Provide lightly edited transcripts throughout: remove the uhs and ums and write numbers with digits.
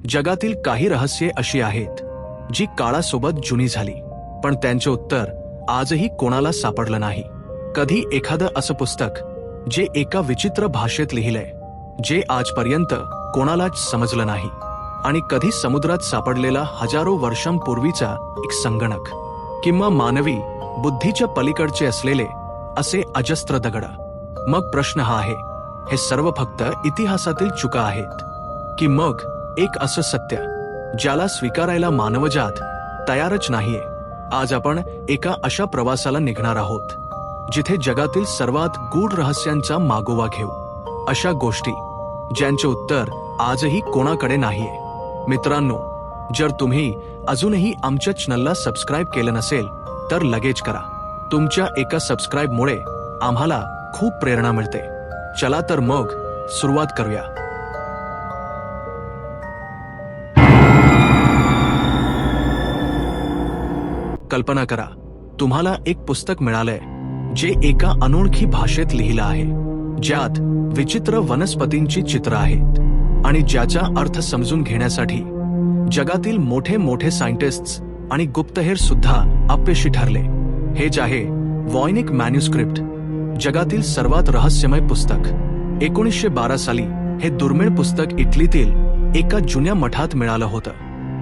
जगातील काही रहस्ये अशी आहेत जी काळासोबत जुनी झाली, पण त्यांचे उत्तर आजही कोणाला सापडलं नाही. कधी एखादं असं पुस्तक जे एका विचित्र भाषेत लिहिलंय जे आजपर्यंत कोणालाच समजलं नाही, आणि कधी समुद्रात सापडलेला हजारो वर्षांपूर्वीचा एक संगणक, किंवा मानवी बुद्धीच्या पलीकडचे असलेले असे अजस्त्र दगड. मग प्रश्न हा आहे, हे सर्व फक्त इतिहासातील चुका आहेत, की मग एक असं सत्य ज्याला स्वीकारायला मानवजात तयारच नाहीये? आज आपण एका अशा प्रवासाला निघणार आहोत जिथे जगातील सर्वात गूढ रहस्यांचा मागोवा घेऊ, अशा गोष्टी ज्यांचे उत्तर आजही कोणाकडे नाहीये. मित्रांनो, जर तुम्ही अजूनही आमच्या चॅनलला सबस्क्राईब केलं नसेल तर लगेच करा. तुमच्या एका सबस्क्राईबमुळे आम्हाला खूप प्रेरणा मिळते. चला तर मग सुरुवात करूया. कल्पना करा, तुम्हाला एक पुस्तक मिळालंय जे एका अनोळखी भाषेत लिहिलं आहे, ज्यात विचित्र वनस्पतींची चित्र आहेत, आणि ज्याचा अर्थ समजून घेण्यासाठी जगातील मोठे मोठे सायंटिस्ट्स आणि गुप्तहेर सुद्धा अपयशी ठरले. हेच आहे व्हॉयनिक मॅन्युस्क्रिप्ट, जगातील सर्वात रहस्यमय पुस्तक. 1912 साली हे दुर्मिळ पुस्तक इटलीतील एका जुन्या मठात मिळालं होतं.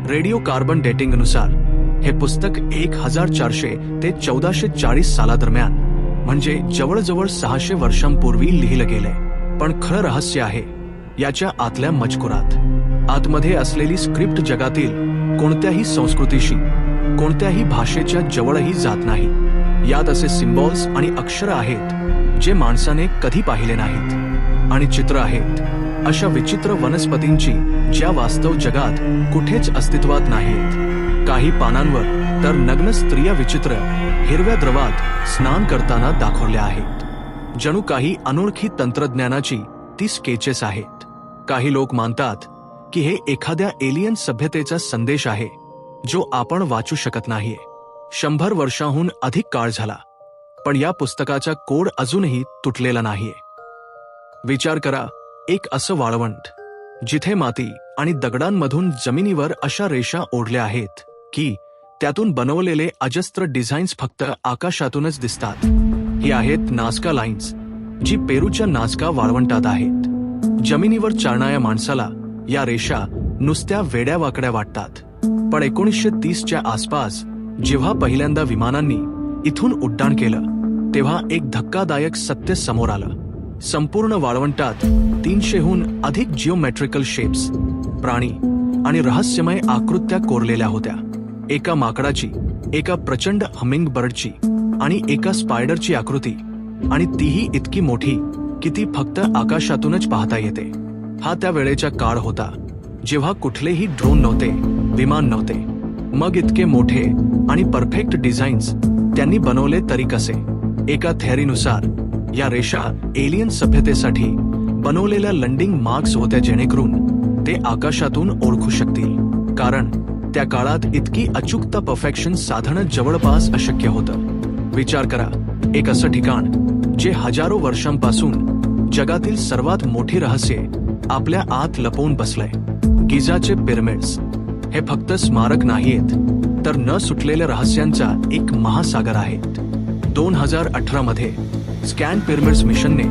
रेडिओ कार्बन डेटिंगनुसार हे पुस्तक 1400 ते 1440 सालादरम्यान, म्हणजे जवळजवळ 600 वर्षांपूर्वी लिहिलं गेलंय. पण खरं रहस्य आहे याच्या आतल्या मजकुरात. आतमध्ये असलेली स्क्रिप्ट जगातील कोणत्याही संस्कृतीशी, कोणत्याही भाषेच्या जवळही जात नाही. यात असे सिम्बॉल्स आणि अक्षर आहेत जे माणसाने कधी पाहिले नाहीत, आणि चित्र आहेत अशा विचित्र वनस्पतींची ज्या वास्तव जगात कुठेच अस्तित्वात नाहीत. काही पानांवर तर नग्न स्त्रिया विचित्र हिरव्या द्रवात स्नान करताना दाखवल्या आहेत, जणू काही अनोळखी तंत्रज्ञानाची ती स्केचेस आहेत. काही लोक मानतात की हे एखाद्या एलियन सभ्यतेचा संदेश आहे जो आपण वाचू शकत नाहीये. 100 वर्षांहून अधिक काळ झाला, पण या पुस्तकाचा कोड अजूनही तुटलेला नाहीये. विचार करा, एक असं वाळवंट जिथे माती आणि दगडांमधून जमिनीवर अशा रेषा ओढल्या आहेत की त्यातून बनवलेले अजस्त्र डिझाईन्स फक्त आकाशातूनच दिसतात. ही आहेत नाझका लाईन्स, जी पेरूच्या नाझका वाळवंटात आहेत. जमिनीवर चालणाऱ्या माणसाला या रेषा नुसत्या वेड्यावाकड्या वाटतात, पण 1930च्या आसपास जेव्हा पहिल्यांदा विमानांनी इथून उड्डाण केलं तेव्हा एक धक्कादायक सत्य समोर आलं. संपूर्ण वाळवंटात 300हून अधिक जिओमेट्रिकल शेप्स, प्राणी आणि रहस्यमय आकृत्या कोरलेल्या होत्या. एका माकडाची, एका प्रचंड हमिंग बर्डची आणि एका स्पायडरची आकृती, आणि तीही इतकी मोठी की ती फक्त आकाशातूनच पाहता येते. हा त्या वेळेचा काळ होता जेव्हा कुठलेही ड्रोन नव्हते, विमान नव्हते. मग इतके मोठे आणि परफेक्ट डिझाईन्स त्यांनी बनवले तरी कसे? एका थेअरीनुसार या रेषा एलियन सभ्यतेसाठी बनवलेल्या लँडिंग मार्क्स होत्या, जेणेकरून ते आकाशातून ओळखू शकतील. कारण त्या काळात इतकी अचूकता, परफेक्शन साधणं जवळपास अशक्य होतं. विचार करा, एक असं ठिकाण जे हजारो वर्षांपासून जगातील सर्वात मोठी रहस्ये आपल्या आत लपवून बसलंय. गिझाचे पिरॅमिड्स हे फक्त स्मारक नाहीत, तर न सुटलेल्या रहस्यांचा एक महासागर आहे. 2018 मध्ये स्कॅन पिरॅमिड्स मिशनने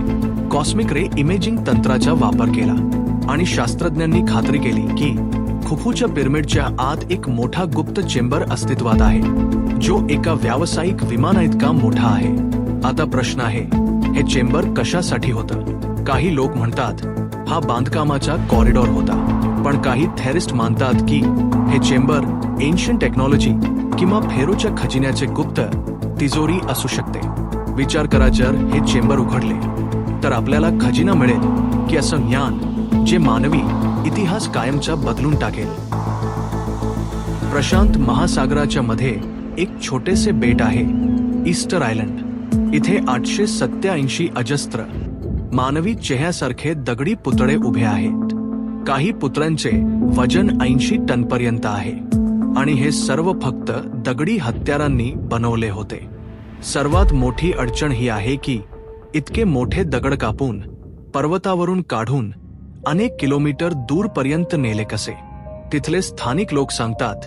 कॉस्मिक रे इमेजिंग तंत्राचा वापर केला, आणि शास्त्रज्ञांनी खात्री केली की खुफूच्या पिरॅमिडच्या आत एक मोठा गुप्त चेंबर अस्तित्वात आहे, जो एका व्यावसायिक विमानाइतका मोठा आहे. आता प्रश्न आहे, हे चेंबर कशासाठी होतं? काही लोक म्हणतात हा बांधकामाचा कॉरिडॉर होता, पण काही थेरिस्ट मानतात की हे चेंबर एन्शियंट टेक्नॉलॉजी किंवा फेरोच्या खजिन्याचे गुप्त तिजोरी असू शकते. विचार करा, जर हे चेंबर उघडले तर आपल्याला खजिना मिळेल की असं ज्ञान जे मानवी इतिहास कायमचा बदलून टाकेल? प्रशांत महासागराच्या मध्ये एक छोटेसे बेट आहे, ईस्टर आयलंड. इथे 887 अजस्त्र मानवी चेहऱ्यासारखे दगडी पुतळे उभे आहेत. काही पुतळ्यांचे वजन 80 टनपर्यंत आहे, आणि हे सर्व फक्त दगडी हत्यारांनी बनवले होते. सर्वात मोठी अडचण ही आहे की इतके मोठे दगड कापून, पर्वतावरून काढून अनेक किलोमीटर दूरपर्यंत नेले कसे? तिथले स्थानिक लोक सांगतात,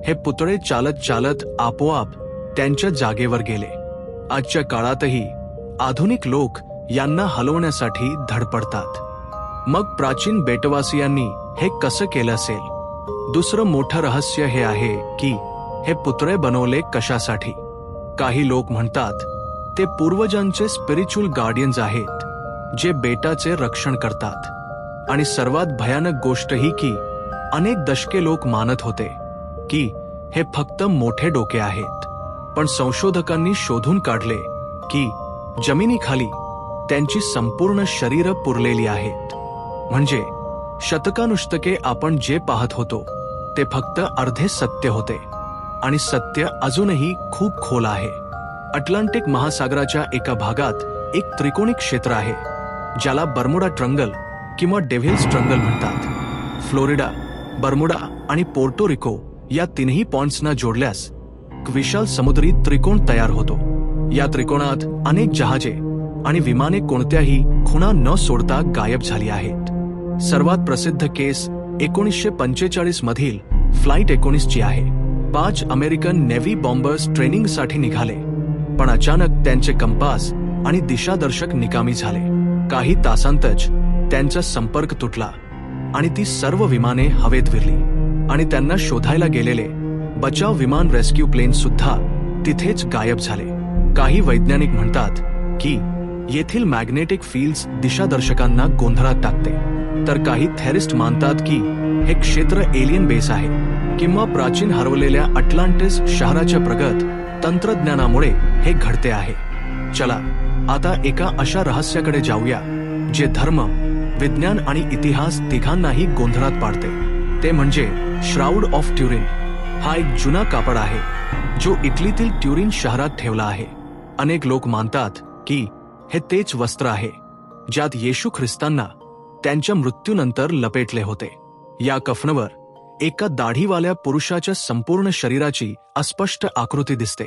हे पुतळे चालत चालत आपोआप त्यांच्या जागेवर गेले. आजच्या काळातही आधुनिक लोक यांना हलवण्यासाठी धडपडतात. मग प्राचीन बेटवासियांनी हे कसं केलं असेल? दुसरं मोठं रहस्य हे आहे की हे पुतळे बनवले कशासाठी. काही लोक म्हणतात ते पूर्वजांचे स्पिरिच्युअल गार्डियन्स आहेत, जे बेटाचे रक्षण करतात. आणि सर्वात भयानक गोष्ट ही की अनेक दशके लोक मानत होते की हे फक्त मोठे डोके आहेत. पण संशोधकांनी शोधून काढले की जमिनीखाली त्यांची संपूर्ण शरीरं पुरलेली आहेत. म्हणजे शतकानुशतके आपण जे पाहत होतो ते फक्त अर्धे सत्य होते. आणि सत्य अजूनही खूप खोल आहे. अटलांटिक महासागराच्या एका भागात एक त्रिकोणी क्षेत्र आहे, ज्याला बर्मुडा ट्रंगल किंवा डेव्हिल्स ट्रंगल म्हणतात. फ्लोरिडा, बर्मुडा आणि पोर्टो रिको या तिन्ही पॉइंट्सना जोडल्यास एक विशाल समुद्री त्रिकोण तयार होतो. या त्रिकोणात अनेक जहाजे आणि विमाने कोणत्याही खुणा न सोडता गायब झाली आहेत. सर्वात प्रसिद्ध केस 1945 मधील फ्लाईट 19 ची आहे. 5 अमेरिकन नेव्ही बॉम्बर्स ट्रेनिंगसाठी निघाले, पण अचानक त्यांचे कंपास आणि दिशादर्शक निकामी झाले. काही तासांतच त्यांचा संपर्क तुटला आणि ती सर्व विमाने हवेत विरली. आणि त्यांना शोधायला गेलेले बचाव विमान रेस्क्यू प्लेन सुद्धा तिथेच गायब झाले. काही वैज्ञानिक म्हणतात की येथील मॅग्नेटिक फील्ड्स दिशादर्शकांना गोंधळात टाकते, तर काही थेरिस्ट मानतात की हे क्षेत्र एलियन बेस आहे किंवा प्राचीन हरवलेल्या अटलांटिस शहराच्या प्रगत तंत्रज्ञानामुळे हे घडते आहे. चला आता एका अशा रहस्याकडे जाऊया जे धर्म, विज्ञान आणि इतिहास तिघांनाही गोंधळात पाडते. ते म्हणजे श्राउड ऑफ ट्युरिन. हा एक जुना कापड आहे जो इटलीतील ट्युरिन शहरात ठेवला आहे. अनेक लोक मानतात की हे तेच वस्त्र आहे ज्यात येशू ख्रिस्तांना त्यांच्या मृत्यूनंतर लपेटले होते. या कफनवर एका दाढीवाल्या पुरुषाच्या संपूर्ण शरीराची अस्पष्ट आकृती दिसते.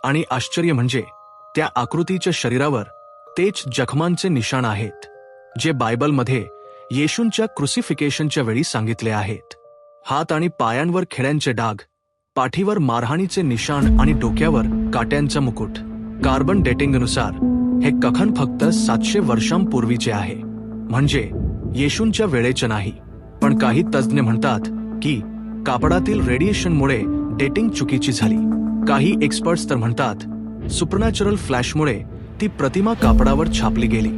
आणि आश्चर्य म्हणजे त्या आकृतीच्या शरीरावर तेच जखमांचे निशाण आहेत जे बायबलमध्ये येशूंच्या क्रुसिफिकेशनच्या वेळी सांगितले आहेत. हात आणि पायांवर खिळ्यांचे डाग, पाठीवर मारहाणीचे निशाण आणि डोक्यावर काट्यांचा मुकुट. कार्बन डेटिंगनुसार हे कफन फक्त 700 वर्षांपूर्वीचे आहे, म्हणजे येशूंच्या वेळेचे नाही. पण काही तज्ज्ञ म्हणतात की कापडातील रेडिएशनमुळे डेटिंग चुकीची झाली. काही एक्सपर्ट्स तर म्हणतात सुपरनॅचरल फ्लॅशमुळे ती प्रतिमा कापडावर छापली गेली,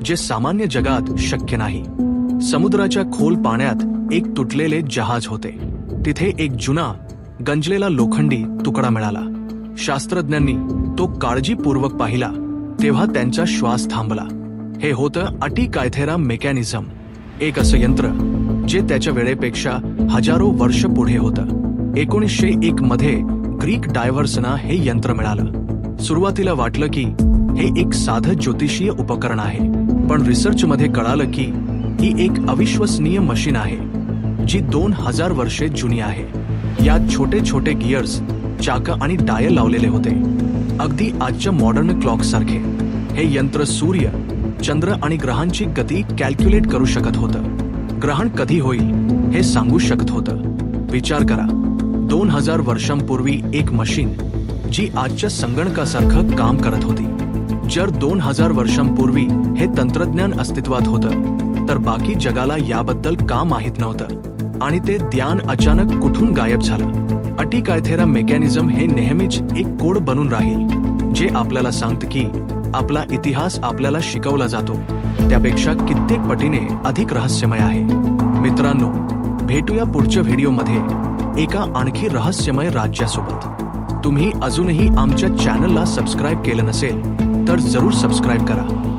जे सामान्य जगात शक्य नाही. समुद्राच्या खोल पाण्यात एक तुटलेले जहाज होते. तिथे एक जुना गंजलेला लोखंडी तुकडा मिळाला. शास्त्रज्ञांनी तो काळजीपूर्वक पाहिला तेव्हा त्यांचा श्वास थांबला. हे होतं अटीकायथेरा मेकॅनिझम, एक असं यंत्र जे त्याच्या वेळेपेक्षा हजारो वर्ष पुढे होतं. 1901 मध्ये ग्रीक डायव्हर्सना हे यंत्र मिळालं. सुरुवातीला वाटलं की हे एक साधं ज्योतिषीय उपकरण आहे, पण रिसर्चमध्ये कळालं की ही एक अविश्वसनीय मशीन आहे जी 2000 वर्षे जुनी आहे. यात छोटे छोटे गिअर्स, चाकं आणि डायल लावलेले होते, अगदी आजच्या मॉडर्न क्लॉक सारखे. हे यंत्र सूर्य, चंद्र आणि ग्रहांची गती कॅल्क्युलेट करू शकत होतं. ग्रहण कधी होईल हे सांगू शकत होतं. विचार करा, 2000 वर्षांपूर्वी एक मशीन जी आजच्या संगणकासारखं काम करत होती. जर 2000 वर्षांपूर्वी हे तंत्रज्ञान अस्तित्वात होतं तर बाकी जगाला याबद्दल का माहीत नव्हतं आणि ते ज्ञान अचानक कुठून गायब झालं? अटीकायथेरा मेकॅनिझम हे नेहमीच एक कोड बनून राहील जे आपल्याला सांगतं की आपला इतिहास आपल्याला शिकवला जातो त्यापेक्षा कित्येक पटीने अधिक रहस्यमय आहे. मित्रांनो, भेटूया पुढच्या व्हिडिओमध्ये एका आणखी रहस्यमय राज्यासोबत. तुम्ही अजूनही आमच्या चॅनलला सबस्क्राईब केलं नसेल तर जरूर सबस्क्राईब करा.